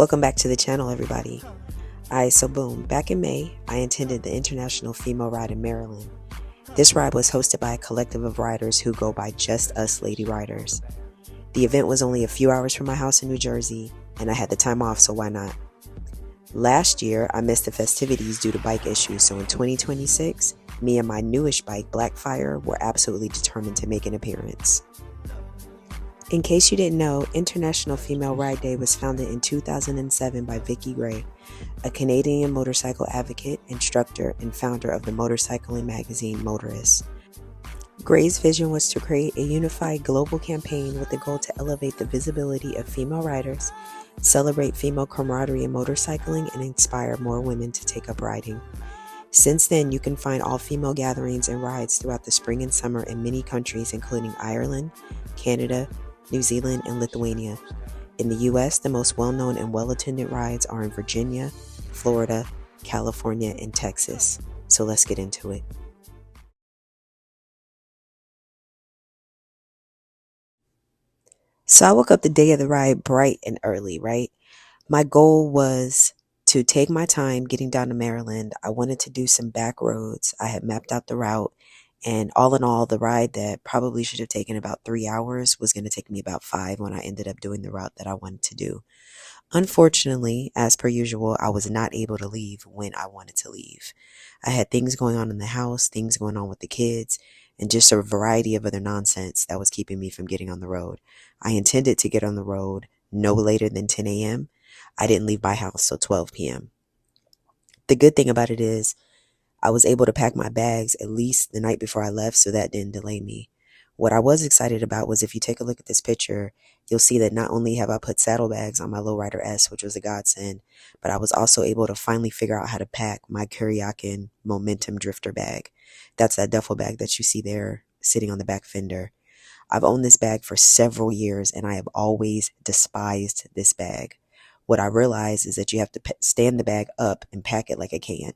Welcome back to the channel, everybody. So boom, back in May, I attended the International Female Ride in Maryland. This ride was hosted by a collective of riders who go by Just Us Lady Riders. The event was only a few hours from my house in New Jersey, and I had the time off, so why not? Last year, I missed the festivities due to bike issues, so in 2026, me and my newish bike, Blackfire, were absolutely determined to make an appearance. In case you didn't know, International Female Ride Day was founded in 2007 by Vicki Gray, a Canadian motorcycle advocate, instructor, and founder of the motorcycling magazine Motorist. Gray's vision was to create a unified global campaign with the goal to elevate the visibility of female riders, celebrate female camaraderie in motorcycling, and inspire more women to take up riding. Since then, you can find all-female gatherings and rides throughout the spring and summer in many countries, including Ireland, Canada, New Zealand, and Lithuania. In the US, the most well-known and well-attended rides are in Virginia, Florida, California, and Texas. So let's get into it. So I woke up the day of the ride bright and early, right? My goal was to take my time getting down to Maryland. I wanted to do some back roads. I had mapped out the route. And all in all, the ride that probably should have taken about 3 hours was going to take me about 5 when I ended up doing the route that I wanted to do. Unfortunately, as per usual, I was not able to leave when I wanted to leave. I had things going on in the house, things going on with the kids, and just a variety of other nonsense that was keeping me from getting on the road. I intended to get on the road no later than 10 a.m. I didn't leave my house till 12 p.m. The good thing about it is, I was able to pack my bags at least the night before I left, so that didn't delay me. What I was excited about was if you take a look at this picture, you'll see that not only have I put saddlebags on my Lowrider S, which was a godsend, but I was also able to finally figure out how to pack my Kuryakin Momentum Drifter bag. That's that duffel bag that you see there sitting on the back fender. I've owned this bag for several years, and I have always despised this bag. What I realized is that you have to stand the bag up and pack it like a can.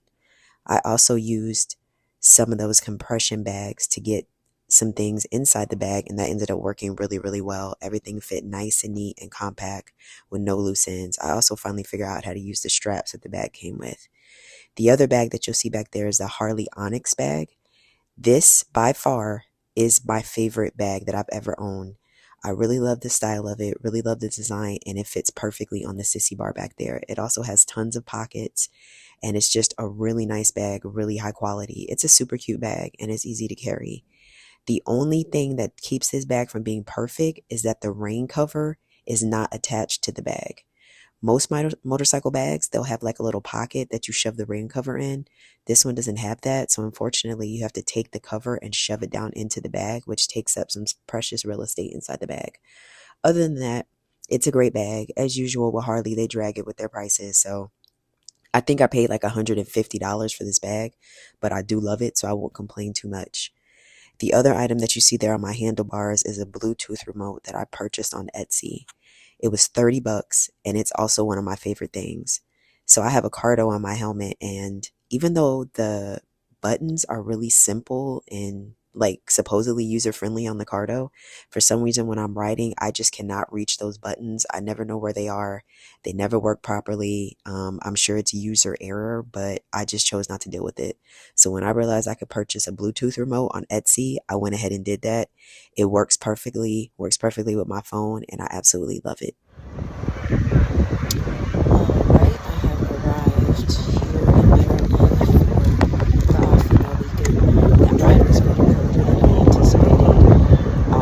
I also used some of those compression bags to get some things inside the bag, and that ended up working really, really well. Everything fit nice and neat and compact with no loose ends. I also finally figured out how to use the straps that the bag came with. The other bag that you'll see back there is the Harley Onyx bag. This, by far, is my favorite bag that I've ever owned. I really love the style of it, really love the design, and it fits perfectly on the sissy bar back there. It also has tons of pockets, and it's just a really nice bag, really high quality. It's a super cute bag, and it's easy to carry. The only thing that keeps this bag from being perfect is that the rain cover is not attached to the bag. Most motorcycle bags, they'll have like a little pocket that you shove the rain cover in. This one doesn't have that, so unfortunately you have to take the cover and shove it down into the bag, which takes up some precious real estate inside the bag. Other than that, it's a great bag. As usual with Harley, they drag it with their prices, so I think I paid like $150 for this bag, but I do love it, so I won't complain too much. The other item that you see there on my handlebars is a Bluetooth remote that I purchased on Etsy. It was $30, and it's also one of my favorite things. So I have a Cardo on my helmet, and even though the buttons are really simple and like supposedly user-friendly on the Cardo, for some reason when I'm riding, I just cannot reach those buttons. I never know where they are. They never work properly. I'm sure it's user error, but I just chose not to deal with it. So when I realized I could purchase a Bluetooth remote on Etsy, I went ahead and did that. It works perfectly with my phone, and I absolutely love it. Alright, I have arrived here in Maryland for the off-female weekend. That ride was better than I anticipated. I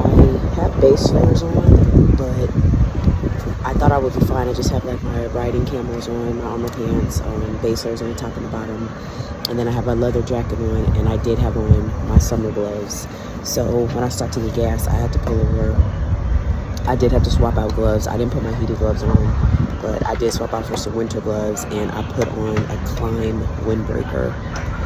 have base layers on, but I thought I would be fine. I just have like my riding camos on, my armor pants, base layers on the top and the bottom, and then I have my leather jacket on, and I did have on my summer gloves. So when I start to get gas, I had to pull over. I did have to swap out gloves. I didn't put my heated gloves on, but I did swap out for some winter gloves, and I put on a Climb windbreaker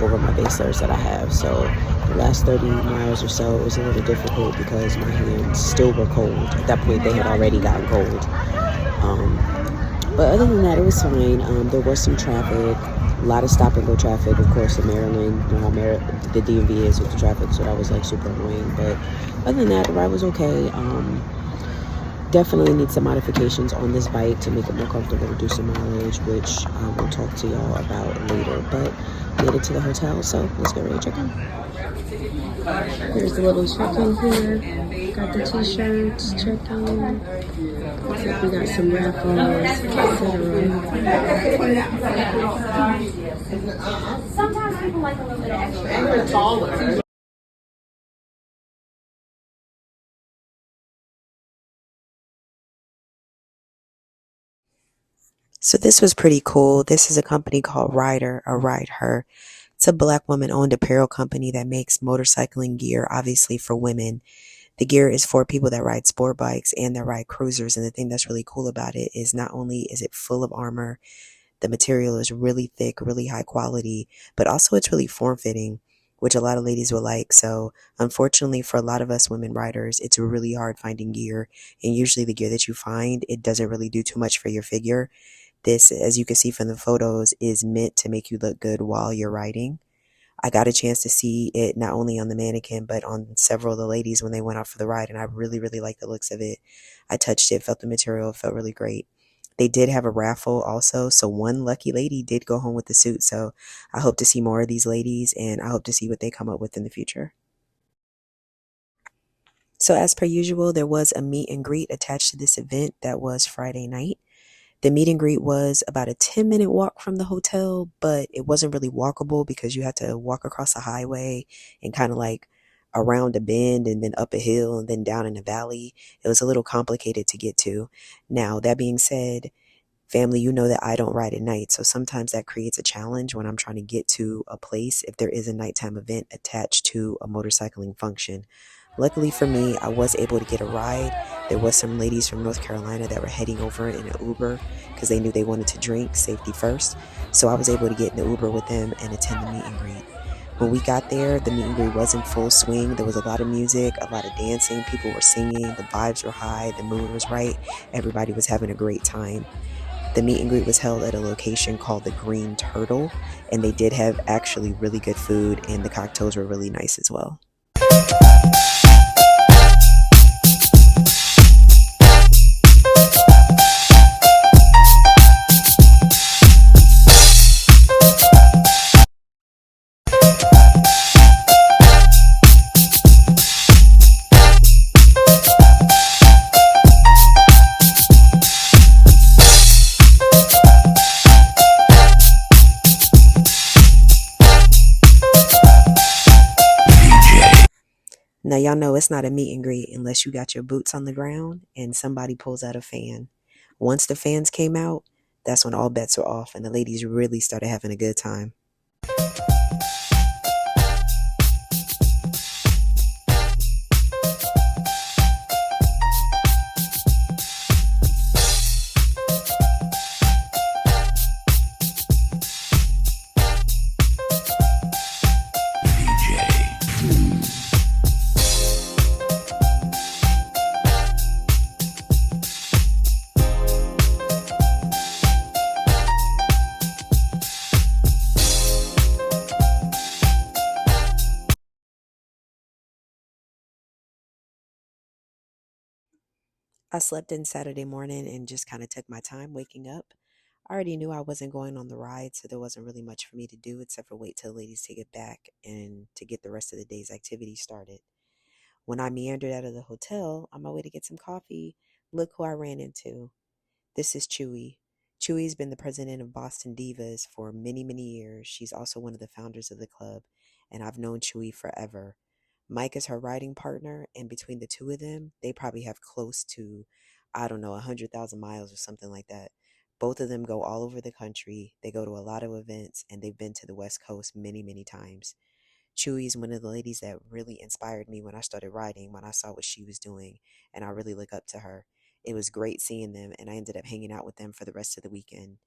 over my base layers that I have. So the last 30 miles or so, it was a little difficult because my hands still were cold. At that point, they had already gotten cold. But other than that, it was fine. There was some traffic, a lot of stop and go traffic, of course, in Maryland. You know how the DMV is with the traffic, so that was like super annoying. But other than that, the ride was okay. Definitely need some modifications on this bike to make it more comfortable to do some mileage, which I will talk to y'all about later. But made it to the hotel, so let's get ready to check in. Here's the little check-in here. Got the t-shirts, check-in. Looks like we got some raffles, etc. Sometimes people like a little bit extra. So this was pretty cool. This is a company called Ryder or Ride Her. It's a black woman-owned apparel company that makes motorcycling gear, obviously for women. The gear is for people that ride sport bikes and that ride cruisers. And the thing that's really cool about it is not only is it full of armor, the material is really thick, really high quality, but also it's really form-fitting, which a lot of ladies will like. So unfortunately for a lot of us women riders, it's really hard finding gear. And usually the gear that you find, it doesn't really do too much for your figure. This, as you can see from the photos, is meant to make you look good while you're riding. I got a chance to see it not only on the mannequin, but on several of the ladies when they went out for the ride, and I really, really liked the looks of it. I touched it, felt the material, it felt really great. They did have a raffle also, so one lucky lady did go home with the suit, so I hope to see more of these ladies, and I hope to see what they come up with in the future. So as per usual, there was a meet and greet attached to this event that was Friday night. The meet and greet was about a 10-minute walk from the hotel, but it wasn't really walkable because you had to walk across a highway and kind of like around a bend and then up a hill and then down in a valley. It was a little complicated to get to. Now, that being said, family, you know that I don't ride at night, so sometimes that creates a challenge when I'm trying to get to a place if there is a nighttime event attached to a motorcycling function. Luckily for me, I was able to get a ride. There was some ladies from North Carolina that were heading over in an Uber because they knew they wanted to drink, safety first. So I was able to get in the Uber with them and attend the meet and greet. When we got there, the meet and greet was in full swing. There was a lot of music, a lot of dancing. People were singing. The vibes were high. The mood was right. Everybody was having a great time. The meet and greet was held at a location called the Green Turtle, and they did have actually really good food, and the cocktails were really nice as well. Now, y'all know it's not a meet and greet unless you got your boots on the ground and somebody pulls out a fan. Once the fans came out, that's when all bets were off and the ladies really started having a good time. I slept in Saturday morning and just kind of took my time waking up. I already knew I wasn't going on the ride, so there wasn't really much for me to do except for wait till the ladies to get back and to get the rest of the day's activities started. When I meandered out of the hotel on my way to get some coffee, look who I ran into. This is Chewy. Chewy's been the president of Boston Divas for many, many years. She's also one of the founders of the club, and I've known Chewy forever. Mike is her riding partner, and between the two of them, they probably have close to, I don't know, 100,000 miles or something like that. Both of them go all over the country. They go to a lot of events, and they've been to the West Coast many, many times. Chewy is one of the ladies that really inspired me when I started riding, when I saw what she was doing, and I really look up to her. It was great seeing them, and I ended up hanging out with them for the rest of the weekend.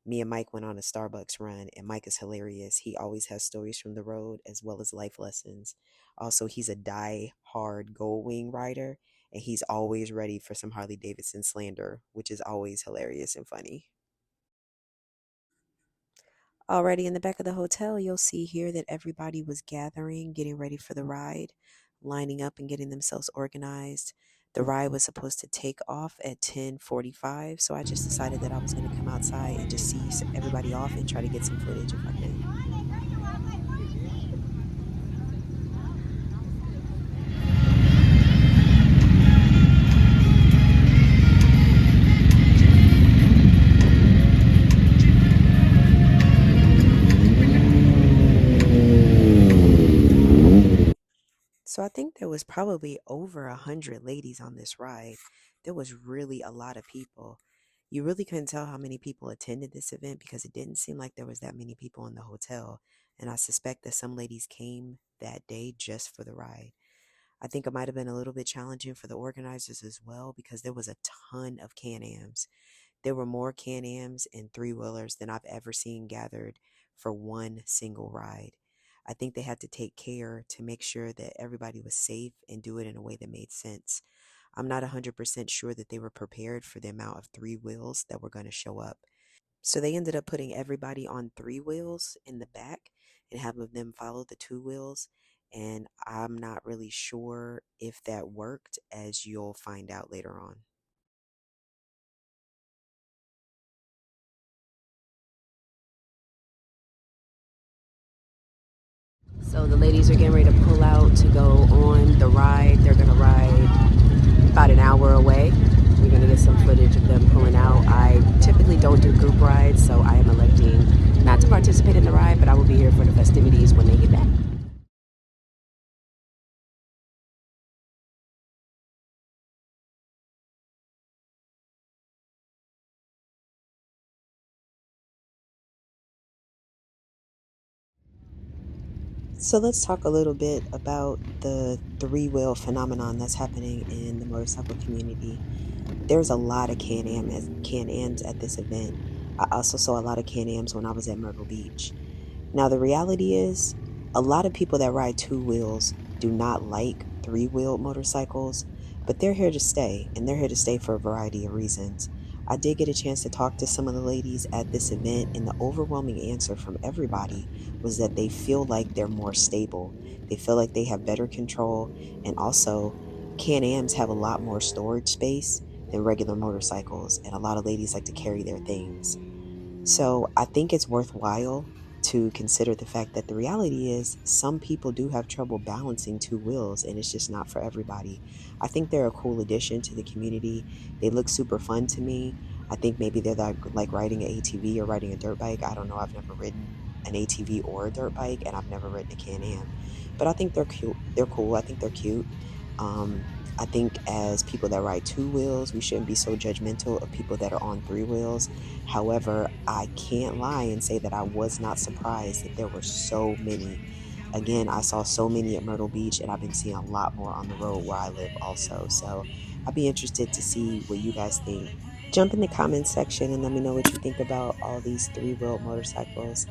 Me and Mike went on a Starbucks run, and Mike is hilarious. He always has stories from the road as well as life lessons. Also, he's a die-hard Gold Wing rider, and he's always ready for some Harley Davidson slander, which is always hilarious and funny. Already in the back of the hotel, you'll see here that everybody was gathering, getting ready for the ride, lining up and getting themselves organized. The ride was supposed to take off at 10:45, so I just decided that I was going to come outside and just see everybody off and try to get some footage if I could. So I think there was probably over 100 ladies on this ride. There was really a lot of people. You really couldn't tell how many people attended this event because it didn't seem like there was that many people in the hotel. And I suspect that some ladies came that day just for the ride. I think it might have been a little bit challenging for the organizers as well because there was a ton of Can-Ams. There were more Can-Ams and three-wheelers than I've ever seen gathered for one single ride. I think they had to take care to make sure that everybody was safe and do it in a way that made sense. I'm not 100% sure that they were prepared for the amount of three wheels that were going to show up. So they ended up putting everybody on three wheels in the back and having them follow the two wheels. And I'm not really sure if that worked, as you'll find out later on. So the ladies are getting ready to pull out to go on the ride. They're going to ride about an hour away. We're going to get some footage of them pulling out. I typically don't do group rides, so I am electing not to participate in the ride, but I will be here for the festivities when they get back. So let's talk a little bit about the three-wheel phenomenon that's happening in the motorcycle community. There's a lot of Can-Ams at this event. I also saw a lot of Can-Ams when I was at Myrtle Beach. Now, the reality is, a lot of people that ride two wheels do not like three-wheeled motorcycles, but they're here to stay, and they're here to stay for a variety of reasons. I did get a chance to talk to some of the ladies at this event, and the overwhelming answer from everybody was that they feel like they're more stable. They feel like they have better control, and also, Can-Ams have a lot more storage space than regular motorcycles, and a lot of ladies like to carry their things. So I think it's worthwhile to consider the fact that the reality is some people do have trouble balancing two wheels and it's just not for everybody. I think they're a cool addition to the community. They look super fun to me. I think maybe they're like riding an ATV or riding a dirt bike. I don't know. I've never ridden an ATV or a dirt bike and I've never ridden a Can-Am. But I think they're cute. They're cool. I think they're cute. Um, I think as people that ride two wheels, we shouldn't be so judgmental of people that are on three wheels. However, I can't lie and say that I was not surprised that there were so many. Again, I saw so many at Myrtle Beach, and I've been seeing a lot more on the road where I live also. So I'd be interested to see what you guys think. Jump in the comments section and let me know what you think about all these three-wheeled motorcycles.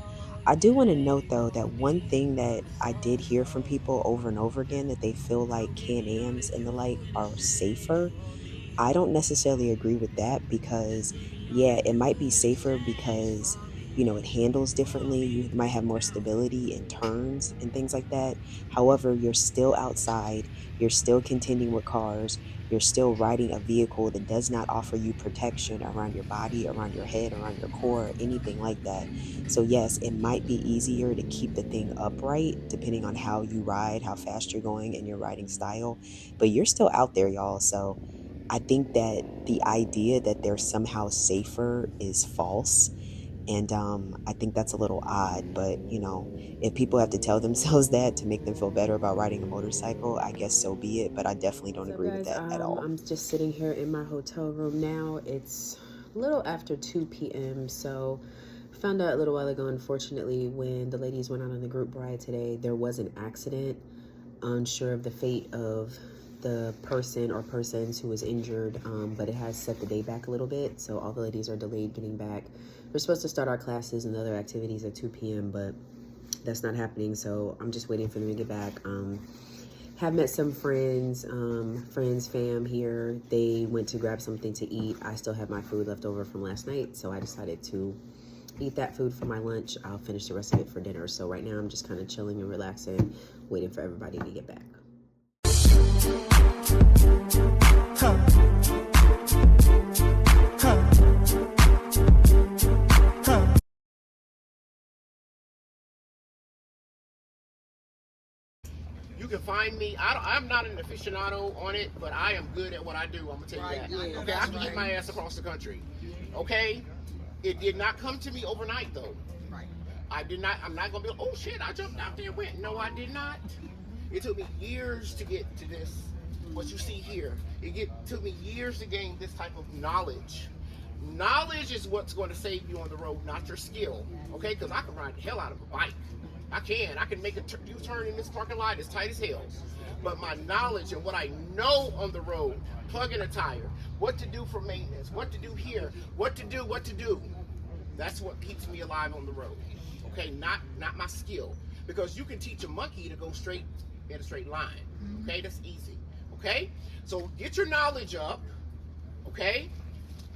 I do want to note though that one thing that I did hear from people over and over again that they feel like Can-Ams and the like are safer. I don't necessarily agree with that because, yeah, it might be safer because, it handles differently. You might have more stability in turns and things like that. However, you're still outside, you're still contending with cars, you're still riding a vehicle that does not offer you protection around your body, around your head, around your core, or anything like that. So, yes, it might be easier to keep the thing upright depending on how you ride, how fast you're going, and your riding style, but you're still out there, y'all. So, I think that the idea that they're somehow safer is false. And I think that's a little odd. But, if people have to tell themselves that to make them feel better about riding a motorcycle, I guess so be it. But I definitely don't agree with that at all. I'm just sitting here in my hotel room now. It's a little after 2 p.m. So found out a little while ago, unfortunately, when the ladies went out on the group ride today, there was an accident. Unsure of the fate of the person or persons who was injured, but it has set the day back a little bit. So all the ladies are delayed getting back. We're supposed to start our classes and other activities at 2 p.m., but that's not happening. So I'm just waiting for them to get back. Have met some friends, fam here. They went to grab something to eat. I still have my food left over from last night, so I decided to eat that food for my lunch. I'll finish the rest of it for dinner. So right now I'm just kind of chilling and relaxing, waiting for everybody to get back. You can find me. I'm not an aficionado on it, but I am good at what I do. I'm gonna tell you that. Okay, I can get my ass across the country. Okay, it did not come to me overnight though. I did not. I'm not gonna be like, oh shit, I jumped out there and went. No, I did not. It took me years to get to this. What you see here, took me years to gain this type of knowledge. Knowledge is what's going to save you on the road, not your skill. Okay, because I can ride the hell out of a bike. I can make a U-turn in this parking lot as tight as hell. But my knowledge and what I know on the road, plugging a tire, what to do for maintenance, what to do here, what to do. That's what keeps me alive on the road. Okay, not my skill. Because you can teach a monkey to go straight in a straight line. Okay, that's easy. Okay, so get your knowledge up. Okay,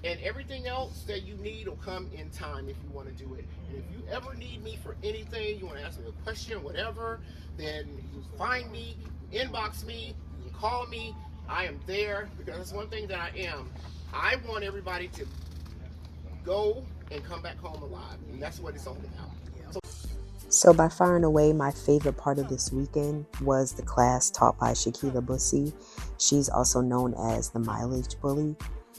and everything else that you need will come in time if you want to do it. And if you ever need me for anything, you want to ask me a question, whatever, then you find me, inbox me, you can call me. I am there because that's one thing that I am. I want everybody to go and come back home alive, and that's what it's all about. So by far and away, my favorite part of this weekend was the class taught by Shakila Bussy. She's also known as the Mileage Bully.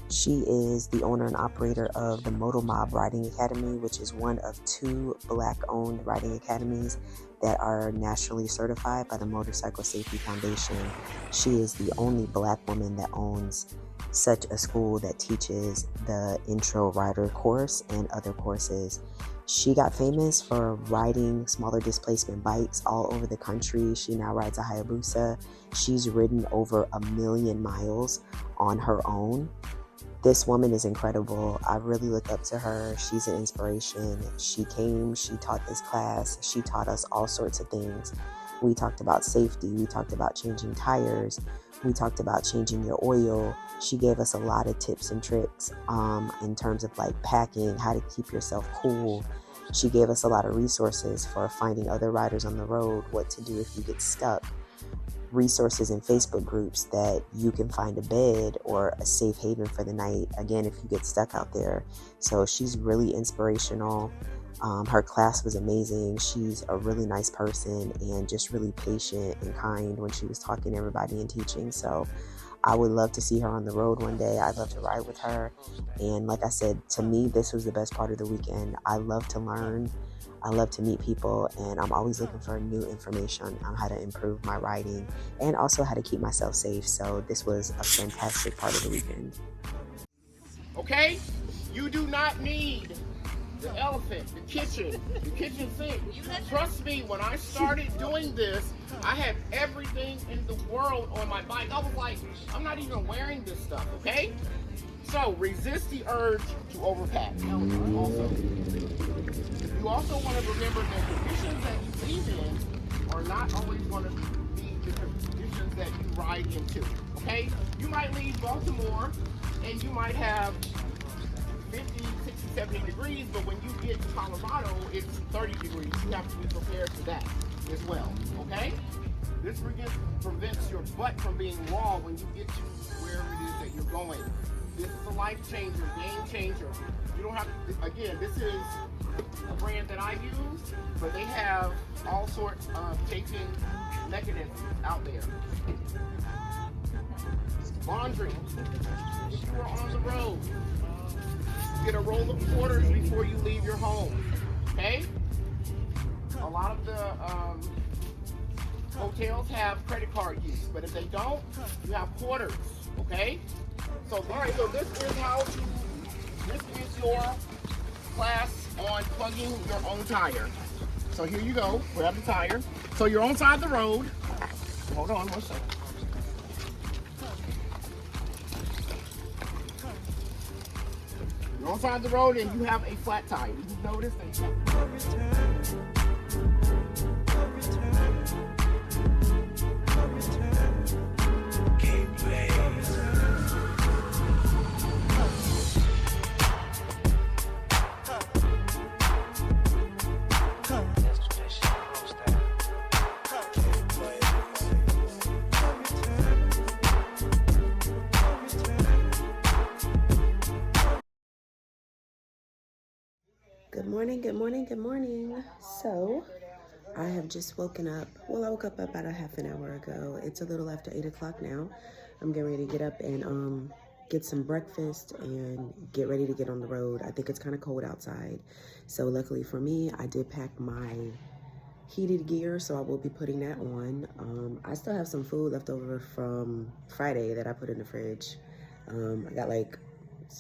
She is the owner and operator of the Moto Mob Riding Academy, which is one of 2 Black-owned riding academies that are nationally certified by the Motorcycle Safety Foundation. She is the only Black woman that owns such a school that teaches the intro rider course and other courses. She got famous for riding smaller displacement bikes all over the country. She now rides a Hayabusa. She's ridden over 1 million miles on her own. This woman is incredible. I really look up to her. She's an inspiration. She taught this class. She taught us all sorts of things. We talked about safety. We talked about changing tires. We talked about changing your oil. She gave us a lot of tips and tricks in terms of like packing, how to keep yourself cool. She gave us a lot of resources for finding other riders on the road, what to do if you get stuck, resources in Facebook groups that you can find a bed or a safe haven for the night, again, if you get stuck out there. So she's really inspirational. Her class was amazing. She's a really nice person and just really patient and kind when she was talking to everybody and teaching. So I would love to see her on the road one day. I'd love to ride with her. And like I said, to me, this was the best part of the weekend. I love to learn. I love to meet people, and I'm always looking for new information on how to improve my riding and also how to keep myself safe. So this was a fantastic part of the weekend. Okay? You do not need the elephant, the kitchen sink. Trust me, when I started doing this, I had everything in the world on my bike. I was like, I'm not even wearing this stuff, okay? So resist the urge to overpack. You also want to remember that conditions that you leave in are not always going to be the conditions that you ride into, okay? You might leave Baltimore and you might have 50, 60, 70 degrees, but when you get to Colorado, it's 30 degrees. You have to be prepared for that as well, okay? This prevents your butt from being raw when you get to wherever it is that you're going. This is a life changer, game changer. You don't have to, again, this is a brand that I use, but they have all sorts of taping mechanisms out there. Laundry. If you are on the road, get a roll of quarters before you leave your home, okay? A lot of the hotels have credit card use, but if they don't, you have quarters, okay? So, all right, so this is your class on plugging your own tire. So here you go, grab the tire. So you're on side of the road. Hold on one second. You're on side of the road and you have a flat tire. You notice that. Good morning, good morning. So, I have just woken up. Well, I woke up about a half an hour ago. It's a little after 8 o'clock now. I'm getting ready to get up and get some breakfast and get ready to get on the road. I think it's kind of cold outside. So, luckily for me, I did pack my heated gear, so I will be putting that on. I still have some food left over from Friday that I put in the fridge. I got like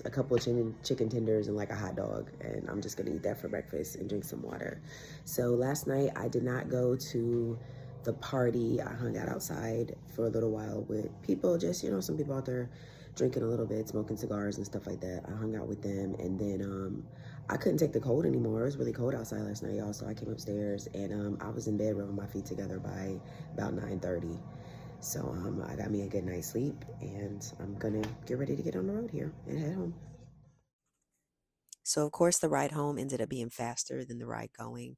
a couple of chicken tenders and like a hot dog, and I'm just gonna eat that for breakfast and drink some water. So last night I did not go to the party. I hung out outside for a little while with people, just some people out there drinking a little bit, smoking cigars and stuff like that. I hung out with them, and then I couldn't take the cold anymore. It was really cold outside last night, y'all. So I came upstairs and I was in bed rubbing my feet together by about 9:30. So I got me a good night's sleep, and I'm gonna get ready to get on the road here and head home. So, of course, the ride home ended up being faster than the ride going.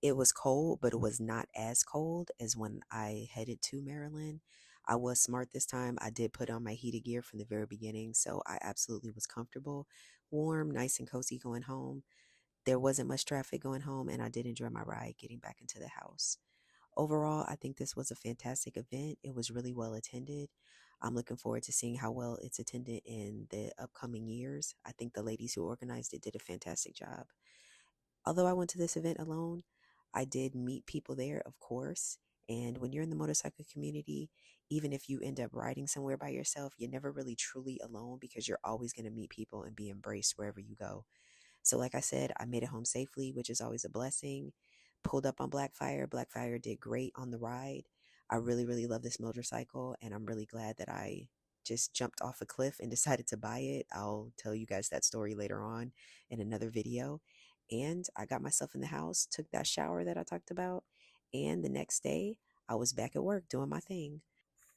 It was cold, but it was not as cold as when I headed to Maryland. I was smart this time. I did put on my heated gear from the very beginning, so I absolutely was comfortable, warm, nice and cozy going home. There wasn't much traffic going home, and I did enjoy my ride getting back into the house. Overall, I think this was a fantastic event. It was really well attended. I'm looking forward to seeing how well it's attended in the upcoming years. I think the ladies who organized it did a fantastic job. Although I went to this event alone, I did meet people there, of course. And when you're in the motorcycle community, even if you end up riding somewhere by yourself, you're never really truly alone because you're always going to meet people and be embraced wherever you go. So, like I said, I made it home safely, which is always a blessing. Pulled up on Blackfire. Blackfire did great on the ride. I really, really love this motorcycle, and I'm really glad that I just jumped off a cliff and decided to buy it. I'll tell you guys that story later on in another video. And I got myself in the house, took that shower that I talked about, and the next day I was back at work doing my thing.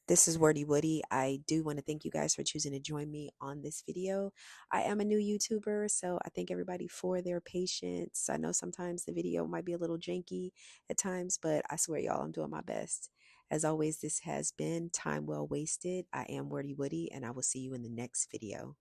This is Wordy Woody. I do want to thank you guys for choosing to join me on this video. I am a new YouTuber, so I thank everybody for their patience. I know sometimes the video might be a little janky at times, but I swear, y'all, I'm doing my best. As always, this has been Time Well Wasted. I am Wordy Woody, and I will see you in the next video.